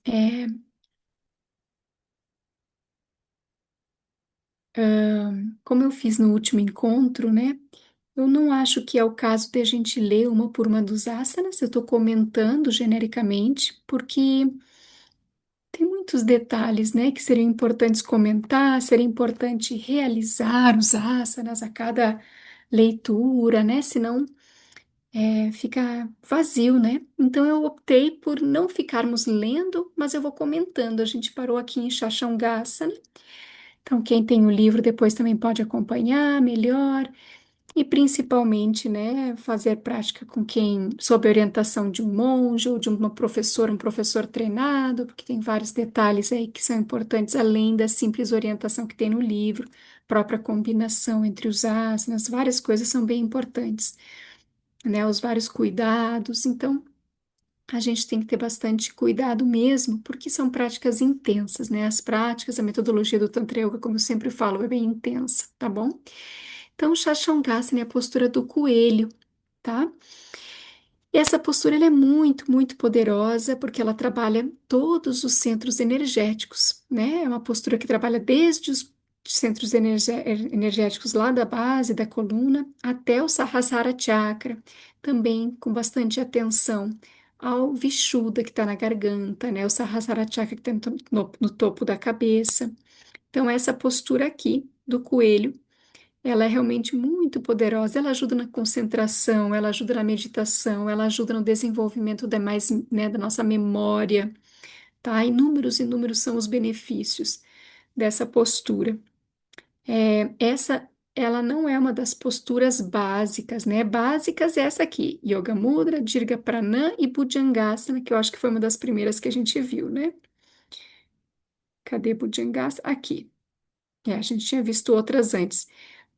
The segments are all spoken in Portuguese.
É, como eu fiz no último encontro, né? Eu não acho que é o caso de a gente ler uma por uma dos asanas, eu estou comentando genericamente, porque tem muitos detalhes, né, que seriam importantes comentar, seria importante realizar os asanas a cada leitura, né? Senão fica vazio, né? Então eu optei por não ficarmos lendo, mas eu vou comentando. A gente parou aqui em Shashangasana, então quem tem o livro depois também pode acompanhar melhor. E principalmente, né, fazer prática com quem, sob a orientação de um monge ou de uma professora, um professor treinado, porque tem vários detalhes aí que são importantes, além da simples orientação que tem no livro, própria combinação entre os asanas, várias coisas são bem importantes, né, os vários cuidados. Então, a gente tem que ter bastante cuidado mesmo, porque são práticas intensas, né? As práticas, a metodologia do Tantra Yoga, como eu sempre falo, é bem intensa, tá bom? Então, o Shashangasana é a postura do coelho, tá? E essa postura ela é muito, muito poderosa porque ela trabalha todos os centros energéticos, né? É uma postura que trabalha desde os centros energéticos lá da base da coluna até o Sahasrara Chakra, também com bastante atenção ao Vishuddha que está na garganta, né? O Sahasrara Chakra que está no topo da cabeça. Então, essa postura aqui do coelho ela é realmente muito poderosa. Ela ajuda na concentração, ela ajuda na meditação, ela ajuda no desenvolvimento da mais, né, da nossa memória, tá? Inúmeros, inúmeros são os benefícios dessa postura. Ela não é uma das posturas básicas, né? Básicas é essa aqui, Yoga Mudra, Dirga Pranam e Bhujangasana, que eu acho que foi uma das primeiras que a gente viu, né? Cadê Bhujangasana? Aqui. A gente tinha visto outras antes.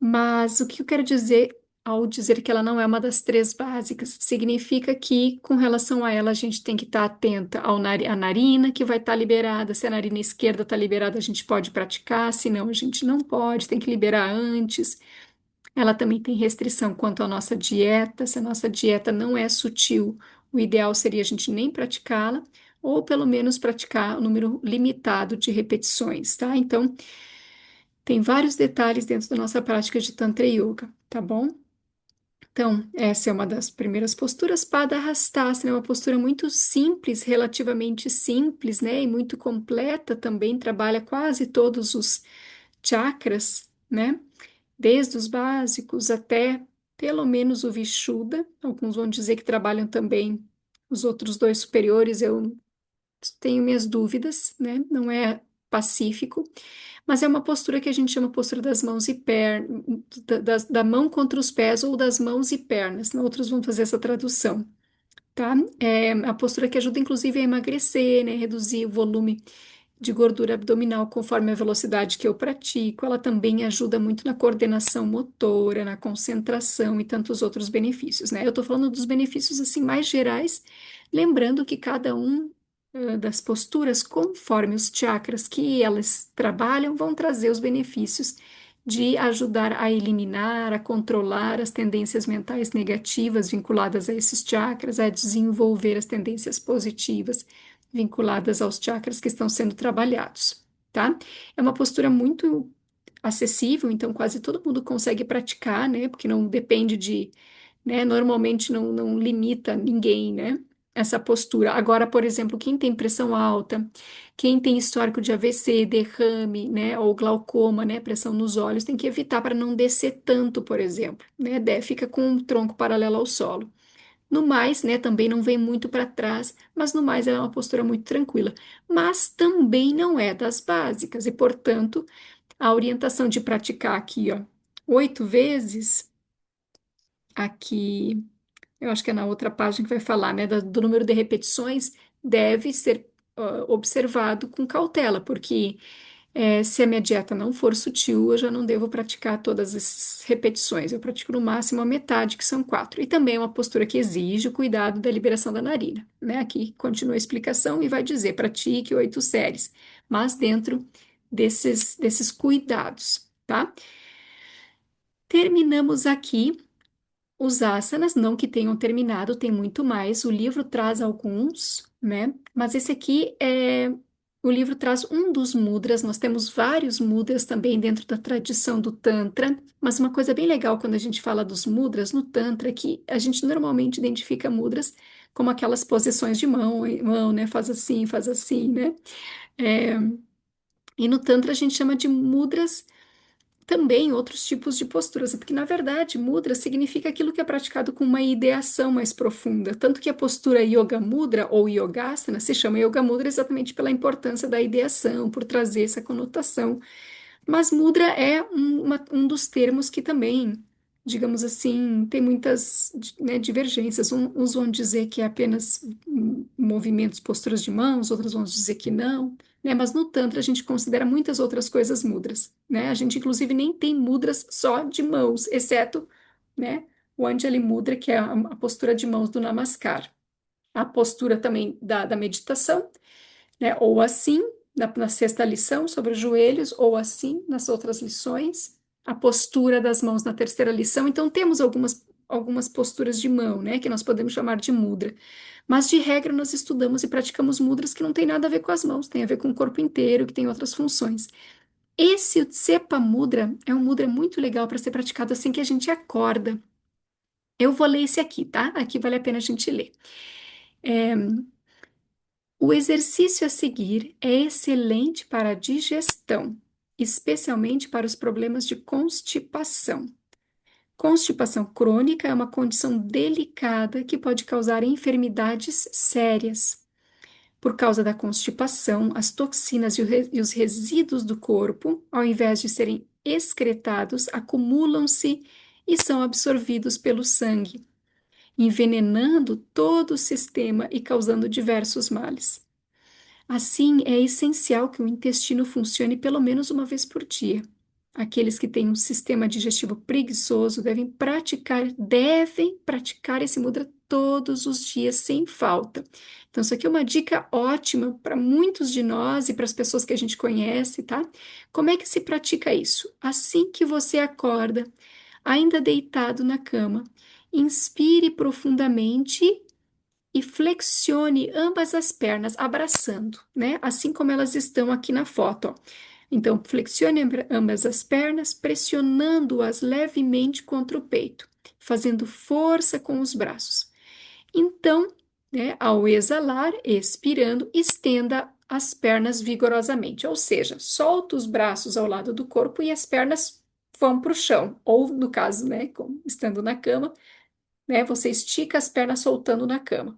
Mas o que eu quero dizer ao dizer que ela não é uma das três básicas, significa que, com relação a ela, a gente tem que estar atenta à narina, que vai estar liberada. Se a narina esquerda está liberada, a gente pode praticar, senão a gente não pode, tem que liberar antes. Ela também tem restrição quanto à nossa dieta. Se a nossa dieta não é sutil, o ideal seria a gente nem praticá-la, ou pelo menos praticar um número limitado de repetições, tá? Então, tem vários detalhes dentro da nossa prática de Tantra Yoga, tá bom? Então, essa é uma das primeiras posturas. Padahastasana é uma postura muito simples, relativamente simples, né? E muito completa também, trabalha quase todos os chakras, né? Desde os básicos até pelo menos o Vishuddha. Alguns vão dizer que trabalham também os outros dois superiores, eu tenho minhas dúvidas, né? Não é pacífico. Mas é uma postura que a gente chama postura das mãos e pernas, da mão contra os pés ou das mãos e pernas. Outros vão fazer essa tradução, tá? É a postura que ajuda, inclusive, a emagrecer, né? Reduzir o volume de gordura abdominal conforme a velocidade que eu pratico. Ela também ajuda muito na coordenação motora, na concentração e tantos outros benefícios, né? Eu tô falando dos benefícios, assim, mais gerais, lembrando que cada um das posturas, conforme os chakras que elas trabalham, vão trazer os benefícios de ajudar a eliminar, a controlar as tendências mentais negativas vinculadas a esses chakras, a desenvolver as tendências positivas vinculadas aos chakras que estão sendo trabalhados, tá? É uma postura muito acessível, então quase todo mundo consegue praticar, né? Porque não depende de, né? Normalmente não limita ninguém, né? Essa postura. Agora, por exemplo, quem tem pressão alta, quem tem histórico de AVC, derrame, né? Ou glaucoma, né? Pressão nos olhos, tem que evitar para não descer tanto, por exemplo, né? Fica com o tronco paralelo ao solo. No mais, né, também não vem muito para trás, mas no mais ela é uma postura muito tranquila. Mas também não é das básicas, e portanto, a orientação de praticar aqui, ó, 8 vezes, aqui, eu acho que é na outra página que vai falar, né, do número de repetições, deve ser observado com cautela, porque se a minha dieta não for sutil, eu já não devo praticar todas essas repetições. Eu pratico no máximo a metade, que são 4. E também é uma postura que exige o cuidado da liberação da narina, né? Aqui continua a explicação e vai dizer: pratique 8 séries, mas dentro desses cuidados, tá? Terminamos aqui os asanas, não que tenham terminado, tem muito mais. O livro traz alguns, né? Mas esse aqui é. O livro traz um dos mudras, nós temos vários mudras também dentro da tradição do Tantra, mas uma coisa bem legal quando a gente fala dos mudras no Tantra é que a gente normalmente identifica mudras como aquelas posições de mão, né? Faz assim, né? É, e no Tantra a gente chama de mudras também outros tipos de posturas, porque na verdade mudra significa aquilo que é praticado com uma ideação mais profunda, tanto que a postura Yoga Mudra ou Yogasana se chama Yoga Mudra exatamente pela importância da ideação, por trazer essa conotação. Mas mudra é um dos termos que também, digamos assim, tem muitas, né, divergências. Uns vão dizer que é apenas movimentos, posturas de mãos, outros vão dizer que não, né? Mas no Tantra a gente considera muitas outras coisas mudras, né? A gente inclusive nem tem mudras só de mãos, exceto, né, o Anjali Mudra, que é a postura de mãos do Namaskar. A postura também da meditação, né? Ou assim, na sexta lição, sobre os joelhos, ou assim, nas outras lições, a postura das mãos na terceira lição. Então, temos algumas posturas de mão, né? Que nós podemos chamar de mudra. Mas, de regra, nós estudamos e praticamos mudras que não tem nada a ver com as mãos, tem a ver com o corpo inteiro, que tem outras funções. Esse Tsepa Mudra é um mudra muito legal para ser praticado assim que a gente acorda. Eu vou ler esse aqui, tá? Aqui vale a pena a gente ler. É, O exercício a seguir é excelente para a digestão, especialmente para os problemas de constipação. Constipação crônica é uma condição delicada que pode causar enfermidades sérias. Por causa da constipação, as toxinas e os resíduos do corpo, ao invés de serem excretados, acumulam-se e são absorvidos pelo sangue, envenenando todo o sistema e causando diversos males. Assim, é essencial que o intestino funcione pelo menos uma vez por dia. Aqueles que têm um sistema digestivo preguiçoso devem praticar esse mudra todos os dias sem falta. Então, isso aqui é uma dica ótima para muitos de nós e para as pessoas que a gente conhece, tá? Como é que se pratica isso? Assim que você acorda, ainda deitado na cama, inspire profundamente e flexione ambas as pernas, abraçando, né? Assim como elas estão aqui na foto, ó. Então, flexione ambas as pernas, pressionando-as levemente contra o peito, fazendo força com os braços. Então, né, ao exalar, expirando, estenda as pernas vigorosamente, ou seja, solta os braços ao lado do corpo e as pernas vão para o chão, ou no caso, né, estando na cama, né, você estica as pernas soltando na cama.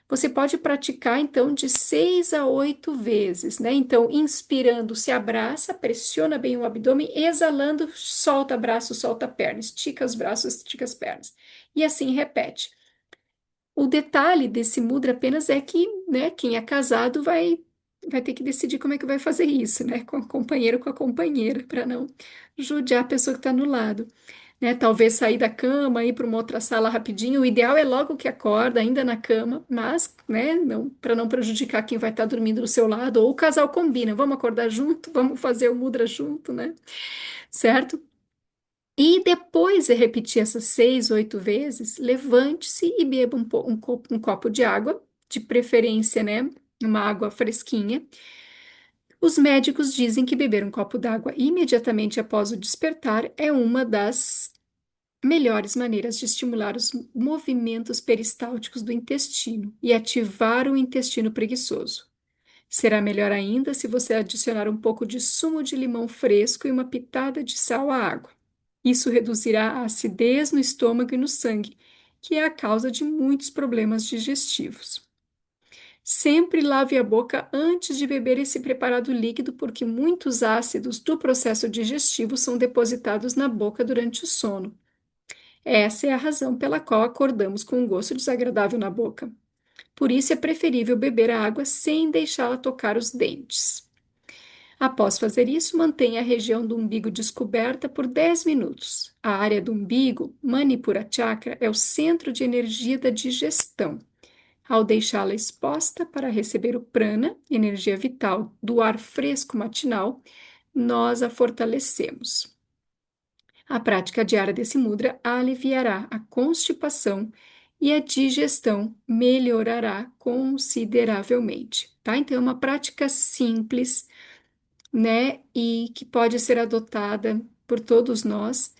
Você pode praticar, então, de 6 a 8 vezes, né? Então, inspirando, se abraça, pressiona bem o abdômen, exalando, solta braço, solta perna, estica os braços, estica as pernas. E assim repete. O detalhe desse mudra apenas é que, né, quem é casado vai ter que decidir como é que vai fazer isso, né? Com o companheiro ou com a companheira, para não judiar a pessoa que está no lado, né? Talvez sair da cama, ir para uma outra sala rapidinho. O ideal é logo que acorda, ainda na cama, mas, né, não, para não prejudicar quem vai estar dormindo do seu lado, ou o casal combina, vamos acordar junto, vamos fazer o mudra junto, né? Certo? E depois de repetir essas 6, 8 vezes, levante-se e beba um copo de água, de preferência, né? Uma água fresquinha. Os médicos dizem que beber um copo d'água imediatamente após o despertar é uma das melhores maneiras de estimular os movimentos peristálticos do intestino e ativar o intestino preguiçoso. Será melhor ainda se você adicionar um pouco de sumo de limão fresco e uma pitada de sal à água. Isso reduzirá a acidez no estômago e no sangue, que é a causa de muitos problemas digestivos. Sempre lave a boca antes de beber esse preparado líquido, porque muitos ácidos do processo digestivo são depositados na boca durante o sono. Essa é a razão pela qual acordamos com um gosto desagradável na boca. Por isso é preferível beber a água sem deixá-la tocar os dentes. Após fazer isso, mantenha a região do umbigo descoberta por 10 minutos. A área do umbigo, Manipura Chakra, é o centro de energia da digestão. Ao deixá-la exposta para receber o prana, energia vital, do ar fresco matinal, nós a fortalecemos. A prática diária desse mudra aliviará a constipação e a digestão melhorará consideravelmente, tá? Então, é uma prática simples, né? E que pode ser adotada por todos nós,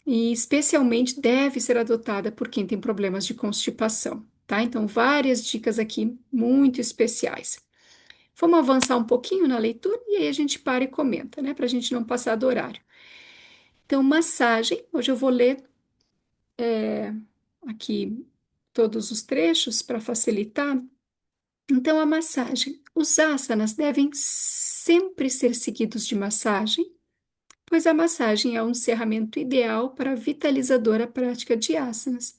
e especialmente deve ser adotada por quem tem problemas de constipação, tá? Então, várias dicas aqui muito especiais. Vamos avançar um pouquinho na leitura e aí a gente para e comenta, né? Para a gente não passar do horário. Então, massagem. Hoje eu vou ler aqui todos os trechos para facilitar. Então, a massagem. Os asanas devem sempre ser seguidos de massagem, pois a massagem é um encerramento ideal para a vitalizadora prática de asanas.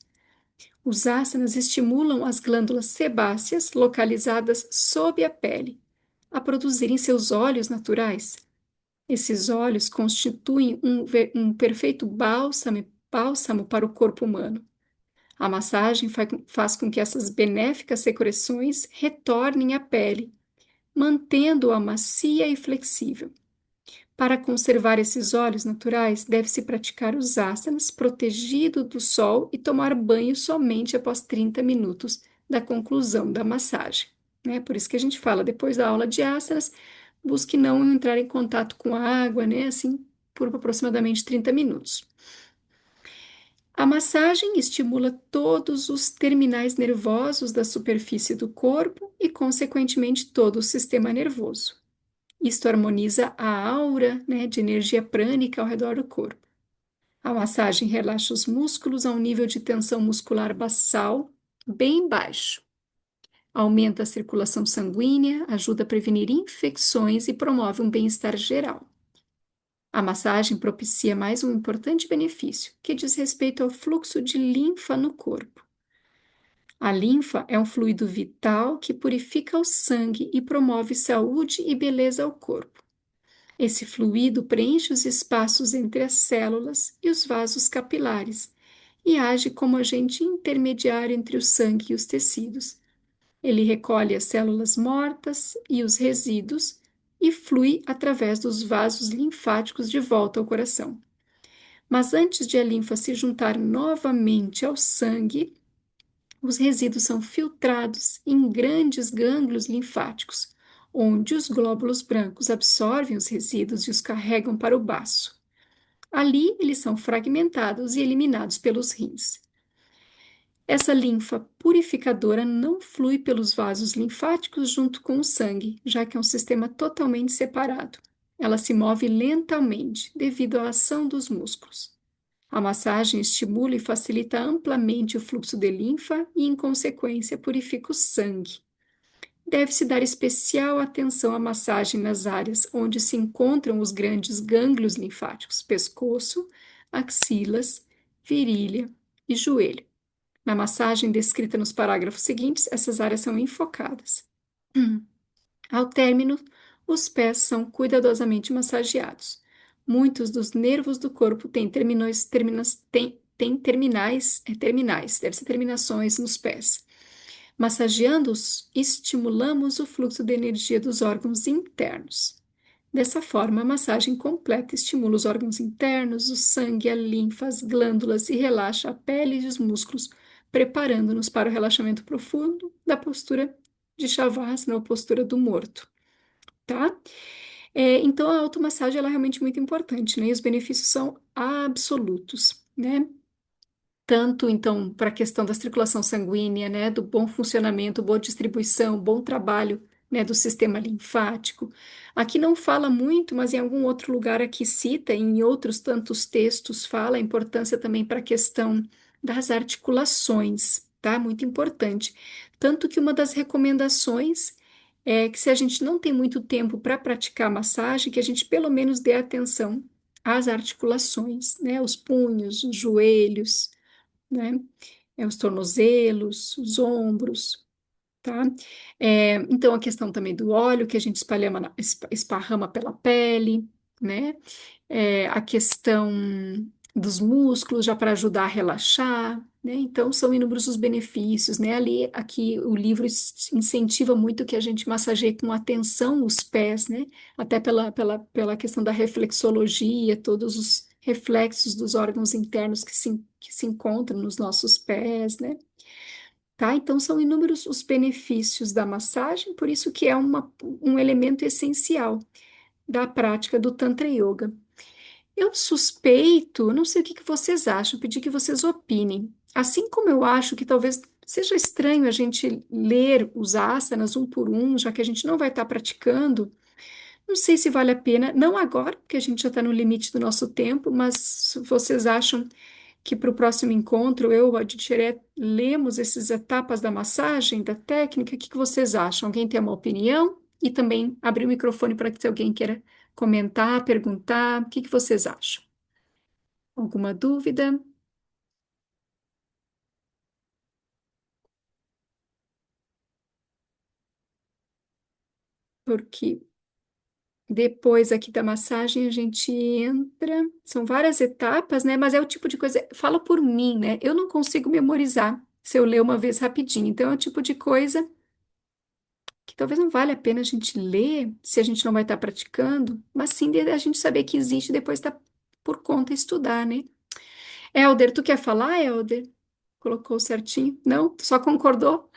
Os asanas estimulam as glândulas sebáceas localizadas sob a pele a produzirem seus óleos naturais. Esses óleos constituem um perfeito bálsamo para o corpo humano. A massagem faz com que essas benéficas secreções retornem à pele, mantendo-a macia e flexível. Para conservar esses óleos naturais, deve-se praticar os asanas protegido do sol e tomar banho somente após 30 minutos da conclusão da massagem. Né? Por isso que a gente fala, depois da aula de asanas, busque não entrar em contato com a água, né? Assim, por aproximadamente 30 minutos. A massagem estimula todos os terminais nervosos da superfície do corpo e, consequentemente, todo o sistema nervoso. Isto harmoniza a aura, né, de energia prânica ao redor do corpo. A massagem relaxa os músculos a um nível de tensão muscular basal bem baixo. Aumenta a circulação sanguínea, ajuda a prevenir infecções e promove um bem-estar geral. A massagem propicia mais um importante benefício, que diz respeito ao fluxo de linfa no corpo. A linfa é um fluido vital que purifica o sangue e promove saúde e beleza ao corpo. Esse fluido preenche os espaços entre as células e os vasos capilares e age como agente intermediário entre o sangue e os tecidos. Ele recolhe as células mortas e os resíduos e flui através dos vasos linfáticos de volta ao coração. Mas antes de a linfa se juntar novamente ao sangue, os resíduos são filtrados em grandes gânglios linfáticos, onde os glóbulos brancos absorvem os resíduos e os carregam para o baço. Ali, eles são fragmentados e eliminados pelos rins. Essa linfa purificadora não flui pelos vasos linfáticos junto com o sangue, já que é um sistema totalmente separado. Ela se move lentamente devido à ação dos músculos. A massagem estimula e facilita amplamente o fluxo de linfa e, em consequência, purifica o sangue. Deve-se dar especial atenção à massagem nas áreas onde se encontram os grandes gânglios linfáticos, pescoço, axilas, virilha e joelho. Na massagem descrita nos parágrafos seguintes, essas áreas são enfocadas. Ao término, os pés são cuidadosamente massageados. Muitos dos nervos do corpo têm terminais, deve ser terminações nos pés. Massageando-os, estimulamos o fluxo de energia dos órgãos internos. Dessa forma, a massagem completa estimula os órgãos internos, o sangue, a linfa, as glândulas e relaxa a pele e os músculos, preparando-nos para o relaxamento profundo da postura de Shavasana, ou postura do morto, tá? Então, a automassagem ela é realmente muito importante, né? E os benefícios são absolutos, né? Tanto, então, para a questão da circulação sanguínea, né, do bom funcionamento, boa distribuição, bom trabalho, né, do sistema linfático. Aqui não fala muito, mas em algum outro lugar aqui cita, em outros tantos textos fala a importância também para a questão das articulações, tá? Muito importante. Tanto que uma das recomendações é que se a gente não tem muito tempo para praticar massagem, que a gente pelo menos dê atenção às articulações, né, os punhos, os joelhos, né? Os tornozelos, os ombros, tá? Então, a questão também do óleo que a gente esparrama pela pele, né? A questão dos músculos, já para ajudar a relaxar, né? Então, são inúmeros os benefícios, né? Aqui, o livro incentiva muito que a gente massageie com atenção os pés, né? Até pela questão da reflexologia, todos reflexos dos órgãos internos que se encontram nos nossos pés, né? Tá? Então, são inúmeros os benefícios da massagem, por isso que é um elemento essencial da prática do Tantra Yoga. Eu suspeito, não sei o que que vocês acham, pedi que vocês opinem. Assim como eu acho que talvez seja estranho a gente ler os asanas um por um, já que a gente não vai estar praticando, não sei se vale a pena, não agora, porque a gente já está no limite do nosso tempo, mas se vocês acham que para o próximo encontro eu, a Didieré, lemos essas etapas da massagem, da técnica, o que que vocês acham? Alguém tem uma opinião? E também abrir o microfone para que se alguém queira comentar, perguntar, o que que vocês acham? Alguma dúvida? Porque depois aqui da massagem a gente entra, são várias etapas, né? Mas é o tipo de coisa, fala por mim, né? Eu não consigo memorizar se eu ler uma vez rapidinho. Então é o tipo de coisa que talvez não valha a pena a gente ler se a gente não vai estar praticando, mas sim de a gente saber que existe e depois tá por conta estudar, né? Helder, tu quer falar, Helder? Colocou certinho? Não? Tu só concordou?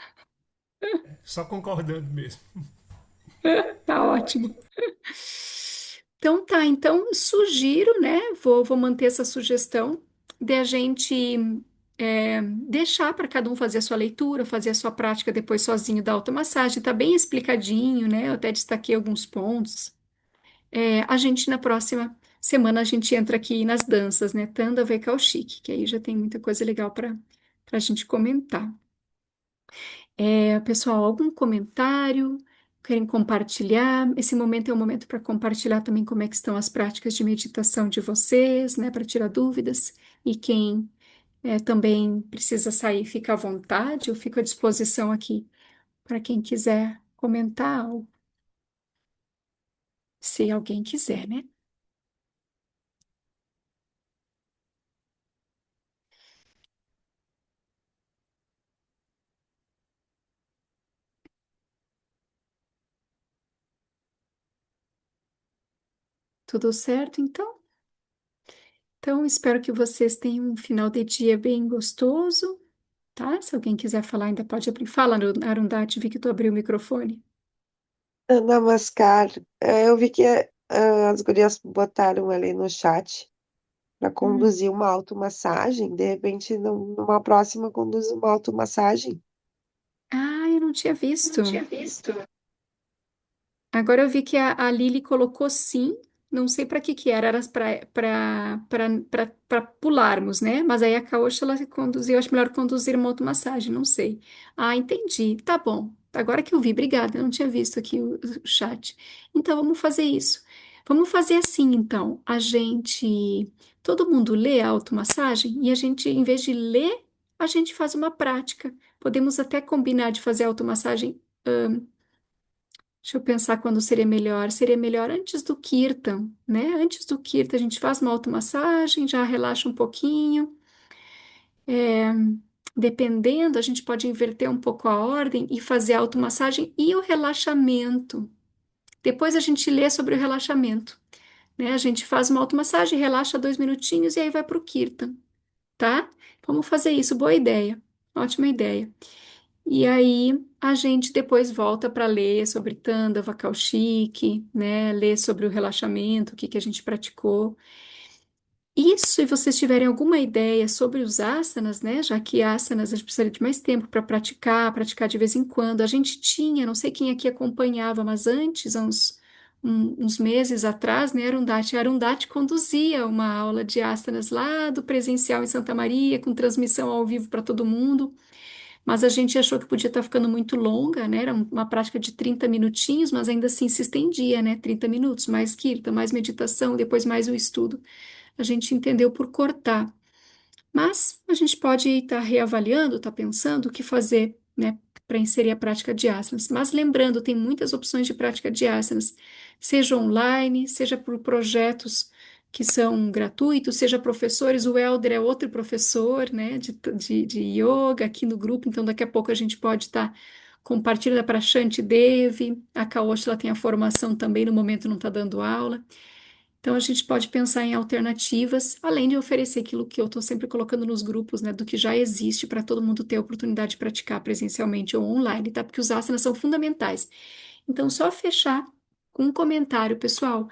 Só concordando mesmo. Tá ótimo. Então tá, então sugiro, né? Vou manter essa sugestão de a gente deixar para cada um fazer a sua leitura, fazer a sua prática depois sozinho da automassagem. Tá bem explicadinho, né? Eu até destaquei alguns pontos. A gente na próxima semana a gente entra aqui nas danças, né? Tanda vai Chique, que aí já tem muita coisa legal para a gente comentar. Pessoal, algum comentário? Querem compartilhar? Esse momento é um momento para compartilhar também como é que estão as práticas de meditação de vocês, né? Para tirar dúvidas. E quem também precisa sair, fica à vontade. Eu fico à disposição aqui para quem quiser comentar algo, se alguém quiser, né? Tudo certo, então? Então, espero que vocês tenham um final de dia bem gostoso, tá? Se alguém quiser falar, ainda pode abrir. Fala, Arundhati, vi que tu abriu o microfone. Namaskar. Eu vi que as gurias botaram ali no chat para Hum. conduzir uma automassagem. De repente, numa próxima, conduz uma automassagem. Ah, eu não tinha Não visto. tinha visto. Agora eu vi que a Lili colocou sim, não sei para que era para pularmos, né? Mas aí a Caocha ela conduziu, acho melhor conduzir uma automassagem, não sei. Ah, entendi. Tá bom. Agora que eu vi, obrigada, eu não tinha visto aqui o chat. Então vamos fazer isso. Vamos fazer assim, então. Todo mundo lê a automassagem e a gente, em vez de ler, a gente faz uma prática. Podemos até combinar de fazer a automassagem. Deixa eu pensar quando seria melhor. Seria melhor antes do Kirtan, né? Antes do Kirtan, a gente faz uma automassagem, já relaxa um pouquinho. Dependendo, a gente pode inverter um pouco a ordem e fazer a automassagem e o relaxamento. Depois a gente lê sobre o relaxamento, né? A gente faz uma automassagem, relaxa 2 minutinhos e aí vai para o Kirtan, tá? Vamos fazer isso, boa ideia. Ótima ideia. E aí a gente depois volta para ler sobre Tandava, Kaushik, né? Ler sobre o relaxamento, o que que a gente praticou. Isso, e vocês tiverem alguma ideia sobre os asanas, né? Já que asanas a gente precisaria de mais tempo para praticar de vez em quando. A gente tinha, não sei quem aqui acompanhava, mas antes, há uns meses atrás, né? Arundhati conduzia uma aula de asanas lá do presencial em Santa Maria, com transmissão ao vivo para todo mundo. Mas a gente achou que podia estar ficando muito longa, né? Era uma prática de 30 minutinhos, mas ainda assim se estendia, né? 30 minutos, mais kirtan, mais meditação, depois mais o estudo. A gente entendeu por cortar. Mas a gente pode estar reavaliando, estar pensando o que fazer, né, para inserir a prática de asanas. Mas lembrando, tem muitas opções de prática de asanas, seja online, seja por projetos que são gratuitos, seja professores. O Elder é outro professor, né, de yoga aqui no grupo, então daqui a pouco a gente pode estar compartilhando a Prashanti Devi, a Kaoshi, ela tem a formação também, no momento não está dando aula. Então, a gente pode pensar em alternativas, além de oferecer aquilo que eu estou sempre colocando nos grupos, né, do que já existe para todo mundo ter a oportunidade de praticar presencialmente ou online, tá? Porque os asanas são fundamentais. Então, só fechar com um comentário, pessoal.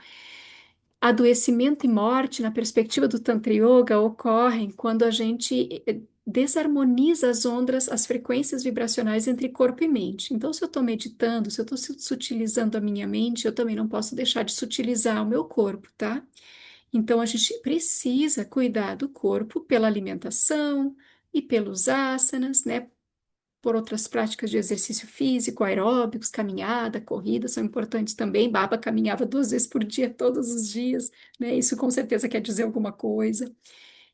Adoecimento e morte, na perspectiva do Tantra Yoga, ocorrem quando a gente desarmoniza as ondas, as frequências vibracionais entre corpo e mente. Então, se eu estou meditando, se eu estou sutilizando a minha mente, eu também não posso deixar de sutilizar o meu corpo, tá? Então, a gente precisa cuidar do corpo pela alimentação e pelos asanas, né? Por outras práticas de exercício físico, aeróbicos, caminhada, corrida são importantes também. Baba caminhava 2 vezes por dia, todos os dias, né? Isso com certeza quer dizer alguma coisa.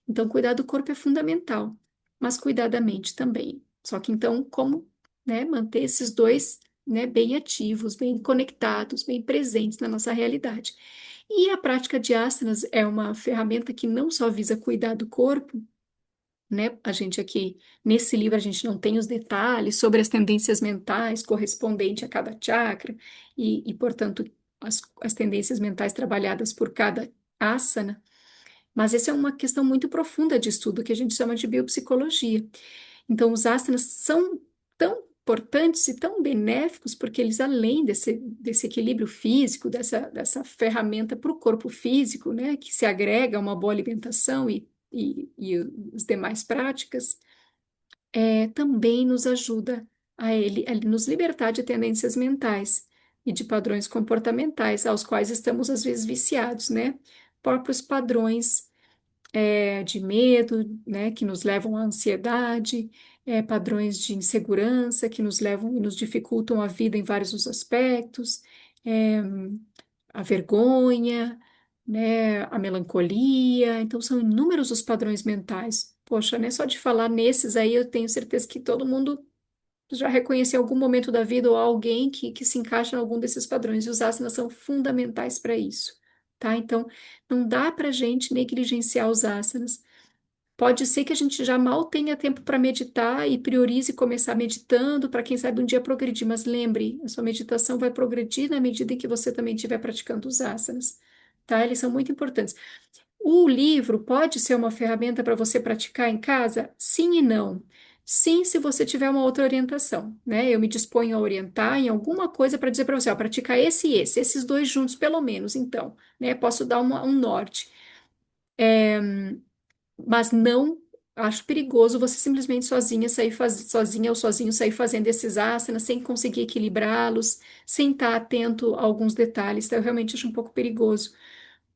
Então, cuidar do corpo é fundamental, mas cuidar da mente também. Só que então, como, né, manter esses dois, né, bem ativos, bem conectados, bem presentes na nossa realidade. E a prática de asanas é uma ferramenta que não só visa cuidar do corpo, né? A gente aqui, nesse livro, a gente não tem os detalhes sobre as tendências mentais correspondentes a cada chakra portanto, as tendências mentais trabalhadas por cada asana, mas essa é uma questão muito profunda de estudo que a gente chama de biopsicologia. Então, os asanas são tão importantes e tão benéficos porque eles, além desse equilíbrio físico, dessa ferramenta para o corpo físico, né, que se agrega a uma boa alimentação e as demais práticas, também nos ajuda a nos libertar de tendências mentais e de padrões comportamentais aos quais estamos às vezes viciados, né? Próprios padrões de medo, né, que nos levam à ansiedade, padrões de insegurança que nos levam e nos dificultam a vida em vários dos aspectos, é, a vergonha, né, a melancolia. Então, são inúmeros os padrões mentais. Poxa, né, só de falar nesses aí, eu tenho certeza que todo mundo já reconheceu em algum momento da vida ou alguém que se encaixa em algum desses padrões, e os asanas são fundamentais para isso, tá? Então, não dá para a gente negligenciar os asanas. Pode ser que a gente já mal tenha tempo para meditar e priorize começar meditando para quem sabe um dia progredir, mas lembre, a sua meditação vai progredir na medida em que você também estiver praticando os asanas, tá? Eles são muito importantes. O livro pode ser uma ferramenta para você praticar em casa? Sim e não. Sim, se você tiver uma outra orientação, né? Eu me disponho a orientar em alguma coisa para dizer para você, ó, praticar esse e esse, esses dois juntos pelo menos, então, né? Posso dar um norte. Mas não acho perigoso você simplesmente sozinha ou sozinho sair fazendo esses asanas sem conseguir equilibrá-los, sem estar atento a alguns detalhes. Então, eu realmente acho um pouco perigoso,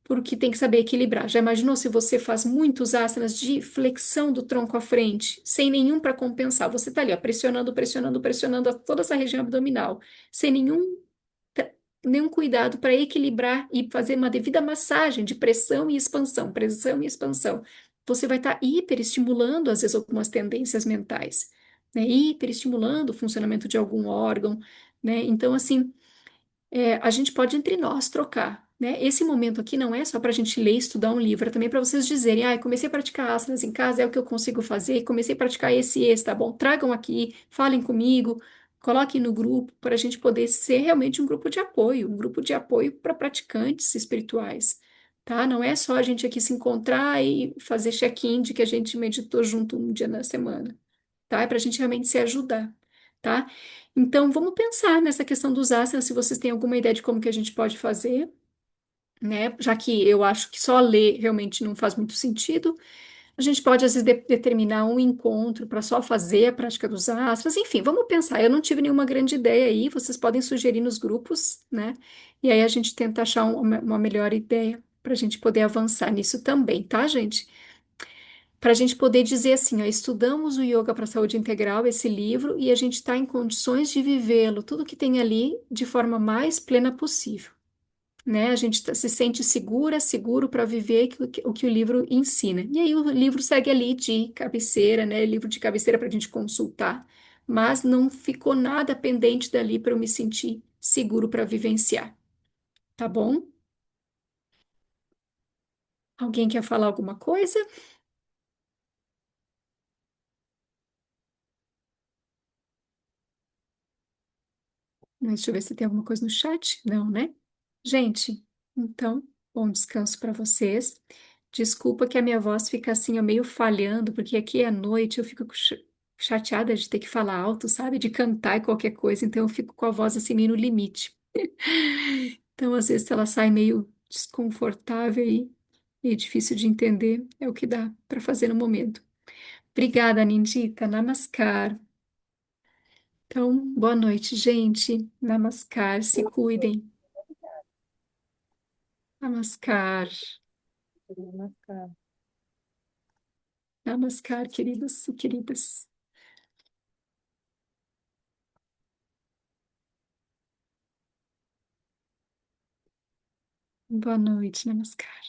porque tem que saber equilibrar. Já imaginou se você faz muitos asanas de flexão do tronco à frente, sem nenhum para compensar? Você está ali, ó, pressionando, pressionando, pressionando toda essa região abdominal, sem nenhum cuidado para equilibrar e fazer uma devida massagem de pressão e expansão, pressão e expansão. Você vai estar hiperestimulando, às vezes, algumas tendências mentais, né? Hiperestimulando o funcionamento de algum órgão, né? Então, assim, a gente pode entre nós trocar, né? Esse momento aqui não é só para a gente ler e estudar um livro, é também para vocês dizerem, ah, comecei a praticar asanas em casa, é o que eu consigo fazer, comecei a praticar esse e esse, tá bom? Tragam aqui, falem comigo, coloquem no grupo, para a gente poder ser realmente um grupo de apoio para praticantes espirituais, tá? Não é só a gente aqui se encontrar e fazer check-in de que a gente meditou junto um dia na semana, tá? É para a gente realmente se ajudar, tá? Então, vamos pensar nessa questão dos asanas, se vocês têm alguma ideia de como que a gente pode fazer, né? Já que eu acho que só ler realmente não faz muito sentido, a gente pode, às vezes, determinar um encontro para só fazer a prática dos asanas. Enfim, vamos pensar. Eu não tive nenhuma grande ideia aí, vocês podem sugerir nos grupos, né? E aí a gente tenta achar uma melhor ideia para a gente poder avançar nisso também, tá, gente? Para a gente poder dizer assim, ó, estudamos o Yoga para a Saúde Integral, esse livro, e a gente está em condições de vivê-lo, tudo que tem ali, de forma mais plena possível, né? A gente se sente seguro para viver o que o livro ensina. E aí o livro segue ali de cabeceira, né? Livro de cabeceira para a gente consultar, mas não ficou nada pendente dali para eu me sentir seguro para vivenciar, tá bom? Alguém quer falar alguma coisa? Deixa eu ver se tem alguma coisa no chat. Não, né? Gente, então. Bom descanso para vocês. Desculpa que a minha voz fica assim, ó, meio falhando, porque aqui é noite, eu fico chateada de ter que falar alto, sabe? De cantar e qualquer coisa, então eu fico com a voz assim meio no limite. Então, às vezes, ela sai meio desconfortável e difícil de entender, é o que dá para fazer no momento. Obrigada, Nindita. Namaskar. Então, boa noite, gente. Namaskar, se cuidem. Namaskar. Namaskar, queridos e queridas. Boa noite, Namaskar.